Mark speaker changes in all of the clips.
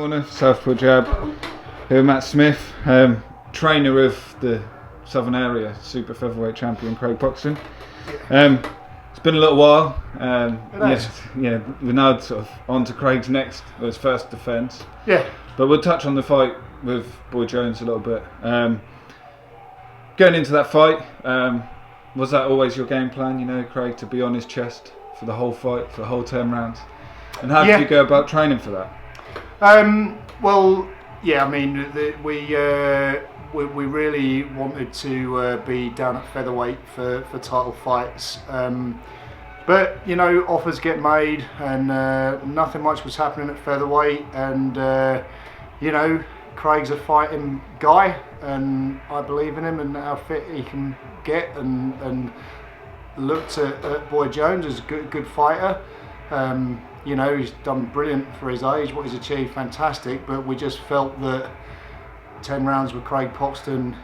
Speaker 1: Corner, Southport Jab. Here with Matt Smith, trainer of the Southern Area Super Featherweight Champion Craig Poxton. It's been a little while. We're now sort of on to Craig's his first defence.
Speaker 2: Yeah.
Speaker 1: But we'll touch on the fight with Boy Jones a little bit. Going into that fight, was that always your game plan, Craig, to be on his chest for the whole fight, for the whole 10 rounds? And how did you go about training for that?
Speaker 2: We really wanted to be down at featherweight for title fights. But offers get made, and nothing much was happening at featherweight. And Craig's a fighting guy, and I believe in him and how fit he can get. And looked at Boy Jones as a good fighter. He's done brilliant for his age. What he's achieved, fantastic. But we just felt that 10 rounds with Craig Poxton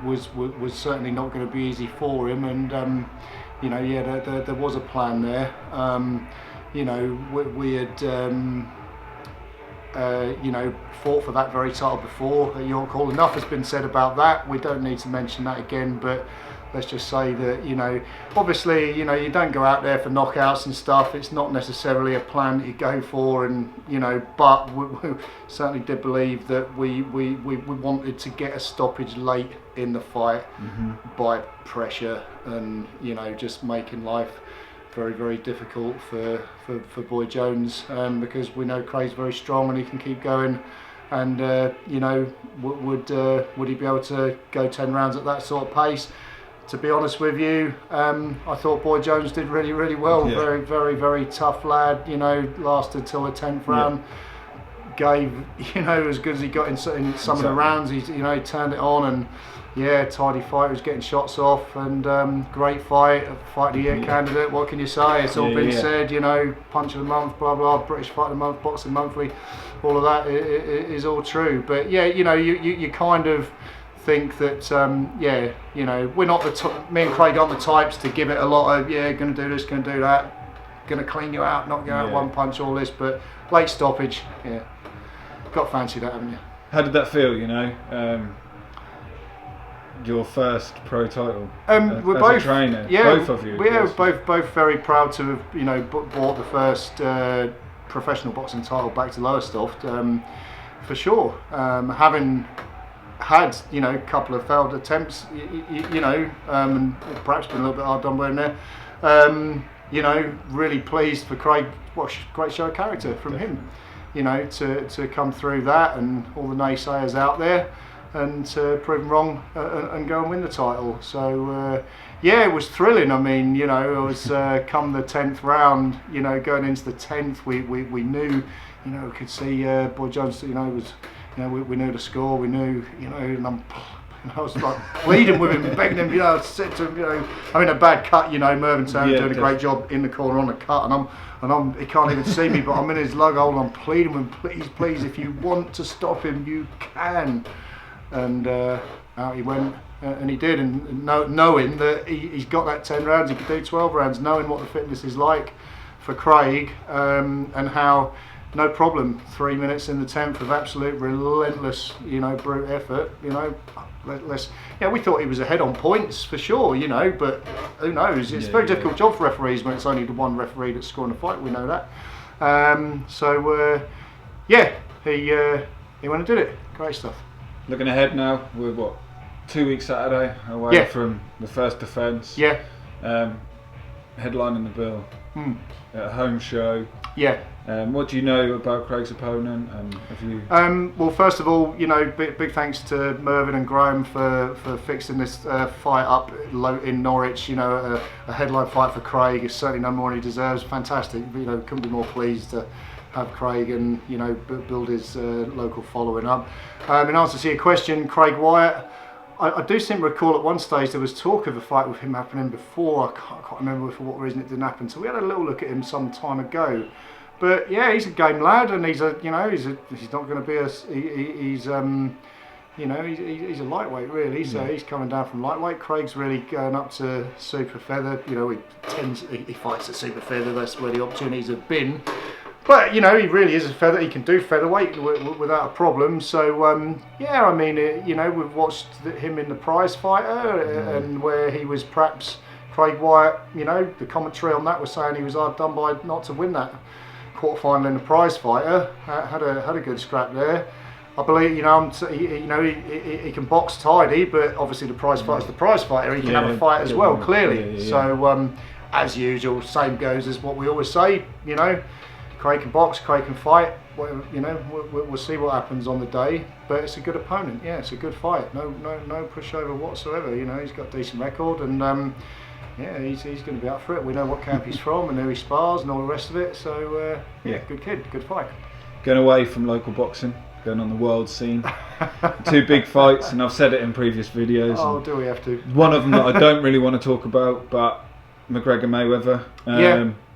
Speaker 2: was certainly not going to be easy for him. And there was a plan there. We had fought for that very title before at York Hall. Enough has been said about that. We don't need to mention that again. But let's just say that, obviously, you don't go out there for knockouts and stuff. It's not necessarily a plan that you go for, and, but we certainly did believe that we wanted to get a stoppage late in the fight by pressure and, just making life very, very difficult for Boy Jones, because we know Craig's very strong and he can keep going. And, would he be able to go 10 rounds at that sort of pace? To be honest with you, I thought Boy Jones did really, really well. Yeah. Very, very, very tough lad. Lasted till the 10th round. Gave, as good as he got in some of the rounds. He turned it on, and tidy fight. He was getting shots off, and great fight. Fight of the year candidate. What can you say? It's all been said. Punch of the month, blah blah. British Fight of the Month, Boxing Monthly. All of that is all true. But you kind of think that we're not me and Craig aren't the types to give it a lot of going to do this, going to do that, going to clean you out, knock you out one punch, all this. But late stoppage, got fancy that, haven't you?
Speaker 1: How did that feel? Your first pro title
Speaker 2: we're
Speaker 1: as
Speaker 2: both
Speaker 1: a trainer, both of you.
Speaker 2: We're both very proud to have brought the first professional boxing title back to Lowestoft, for sure. Having had a couple of failed attempts, and perhaps been a little bit hard done by in there. Really pleased for Craig. What a great show of character from him. To come through that and all the naysayers out there, and to prove them wrong and go and win the title. So it was thrilling. I mean, it was come the 10th round. Going into the 10th, we knew, we could see Boy Jones. Was. We knew the score, we knew, and I was like pleading with him, begging him, I said to him, I'm in a bad cut, Mervyn Turner doing a great job in the corner on the cut, and he can't even see me, but I'm in his lug hole and I'm pleading with him, please, if you want to stop him, you can. And out he went, and he did, and knowing that he's got that 10 rounds, he could do 12 rounds, knowing what the fitness is like for Craig, and how, no problem, 3 minutes in the 10th of absolute relentless, brute effort, we thought he was ahead on points for sure, but who knows? It's a very difficult job for referees when it's only the one referee that's scoring the fight, we know that. He went and did it. Great stuff.
Speaker 1: Looking ahead now, we're 2 weeks Saturday away from the first defence.
Speaker 2: Yeah.
Speaker 1: Headlining the bill. At a home show.
Speaker 2: Yeah.
Speaker 1: What do you know about Craig's opponent, and have you?
Speaker 2: Well, first of all, big thanks to Mervyn and Graham for fixing this fight up in Norwich. A headline fight for Craig is certainly no more than he deserves. Fantastic. Couldn't be more pleased to have Craig and build his local following up. In answer to your question, Craig Wyatt. I do seem to recall at one stage there was talk of a fight with him happening before. I can't remember for what reason it didn't happen. So we had a little look at him some time ago. But he's a game lad, and he's not going to be he's a lightweight really. So he's coming down from lightweight. Craig's really going up to super feather. He fights at super feather. That's where the opportunities have been. But you know, he really is a feather. He can do featherweight without a problem. So yeah, I mean, you know, we've watched him in the Prize Fighter, and where he was perhaps Craig Wyatt. You know, the commentary on that was saying he was hard done by not to win that quarterfinal in the Prize Fighter. Had a good scrap there. I believe, you know, he can box tidy, but obviously the Prize Fighter's the Prize Fighter. He can have a fight as well, clearly. So as usual, same goes as what we always say. You know, Craig can box, Craig can fight. You know, we'll see what happens on the day. But it's a good opponent. Yeah, it's a good fight. No pushover whatsoever. You know, he's got a decent record, and yeah, he's going to be up for it. We know what camp he's from and who he spars and all the rest of it. So yeah, good kid, good fight.
Speaker 1: Going away from local boxing, going on the world scene. 2 big fights, and I've said it in previous videos.
Speaker 2: Oh, do we have to?
Speaker 1: One of them that I don't really want to talk about, but McGregor Mayweather.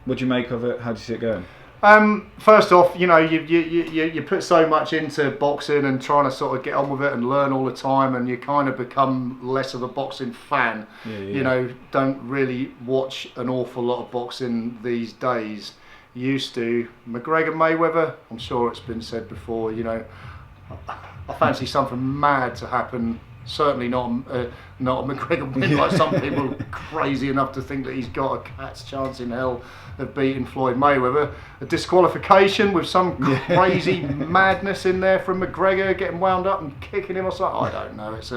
Speaker 1: What do you make of it? How do you see it going?
Speaker 2: First off, you know, you put so much into boxing and trying to sort of get on with it and learn all the time, and you kind of become less of a boxing fan. You know, don't really watch an awful lot of boxing these days. Used to. McGregor Mayweather, I'm sure it's been said before, you know, I fancy something mad to happen. Certainly not a McGregor win, like some people are crazy enough to think that he's got a cat's chance in hell of beating Floyd Mayweather. A disqualification with some crazy madness in there from McGregor, getting wound up and kicking him or something. I don't know. It's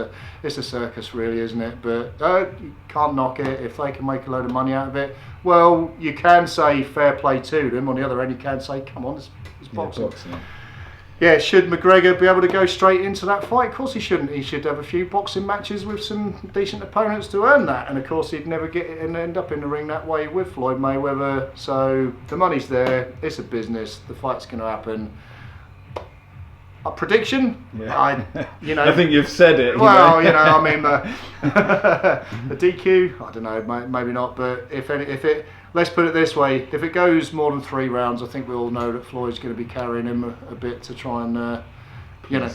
Speaker 2: a circus, really, isn't it? But you can't knock it if they can make a load of money out of it. Well, you can say fair play to them. On the other end, you can say, come on, it's boxing. Yeah, should McGregor be able to go straight into that fight? Of course he shouldn't. He should have a few boxing matches with some decent opponents to earn that. And of course he'd never get it and end up in the ring that way with Floyd Mayweather. So the money's there. It's a business. The fight's going to happen. A prediction?
Speaker 1: Yeah.
Speaker 2: I
Speaker 1: think you've said it.
Speaker 2: Well, you know, I mean, the DQ. I don't know. Maybe not. But if it. Let's put it this way, if it goes more than 3 rounds, I think we all know that Floyd's going to be carrying him a bit to try and, you know,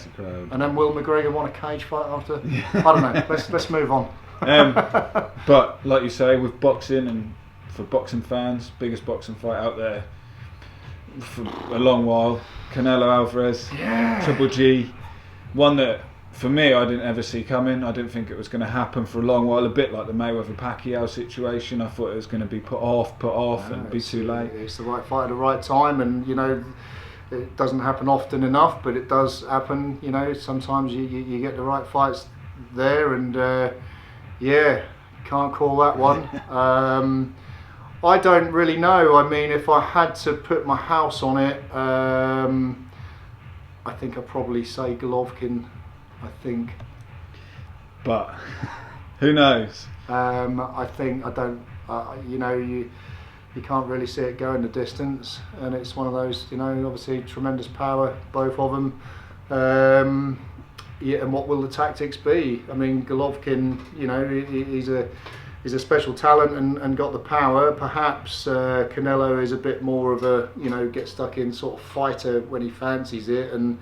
Speaker 2: and then will McGregor want a cage fight after? I don't know, let's move on.
Speaker 1: But like you say, with boxing and for boxing fans, biggest boxing fight out there for a long while, Canelo Alvarez, Triple G, one that for me I didn't ever see coming. I didn't think it was going to happen for a long while, a bit like the Mayweather-Pacquiao situation. I thought it was going to be put off and be too late.
Speaker 2: It's the right fight at the right time, and you know, it doesn't happen often enough, but it does happen. You know, sometimes you get the right fights there, and yeah, can't call that one. I don't really know. I mean, if I had to put my house on it, I think I'd probably say Golovkin. I think,
Speaker 1: but who knows?
Speaker 2: I think I don't. You know, you can't really see it go in the distance, and it's one of those. You know, obviously tremendous power, both of them. Yeah, and what will the tactics be? I mean, Golovkin, you know, he's a special talent and got the power. Perhaps Canelo is a bit more of a, you know, get stuck in sort of fighter when he fancies it, and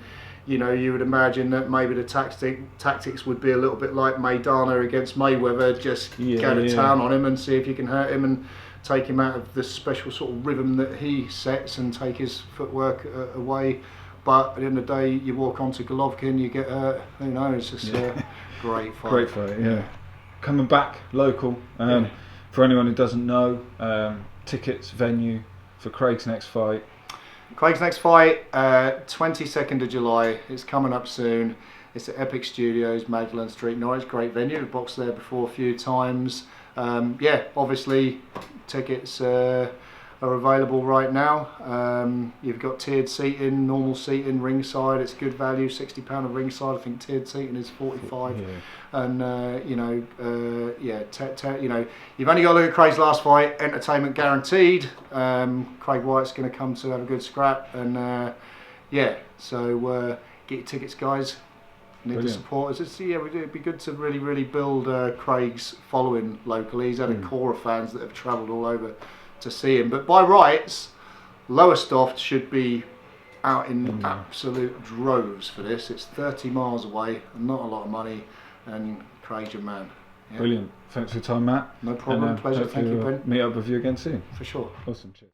Speaker 2: you know, you would imagine that maybe the tactics would be a little bit like Maidana against Mayweather, just go to town on him and see if you can hurt him and take him out of the special sort of rhythm that he sets and take his footwork away. But at the end of the day, you walk onto Golovkin, you get hurt. Who knows? It's a great fight.
Speaker 1: Great fight, yeah. Coming back local, for anyone who doesn't know, tickets, venue for Craig's next fight.
Speaker 2: Craig's next fight, 22nd of July. It's coming up soon. It's at Epic Studios, Magdalen Street, Norwich. Great venue. I've boxed there before a few times. Yeah, obviously tickets are available right now. You've got tiered seating, normal seating, ringside. It's good value, £60 a ringside. I think tiered seating is 45. Yeah. And you know, yeah, you know, you've only got to look at Craig's last fight. Entertainment guaranteed. Craig Wyatt's going to come to have a good scrap, and yeah. So get your tickets, guys. Need the support. Yeah, it'd be good to really build Craig's following locally. He's had a core of fans that have travelled all over to see him. But by rights, Lowestoft should be out in absolute droves for this. It's 30 miles away, not a lot of money, and Craig's your man. Yeah.
Speaker 1: Brilliant. Thanks for your time, Matt.
Speaker 2: No problem. Pleasure. Thank you, Ben.
Speaker 1: Meet up with you again soon.
Speaker 2: For sure.
Speaker 1: Awesome. Cheers.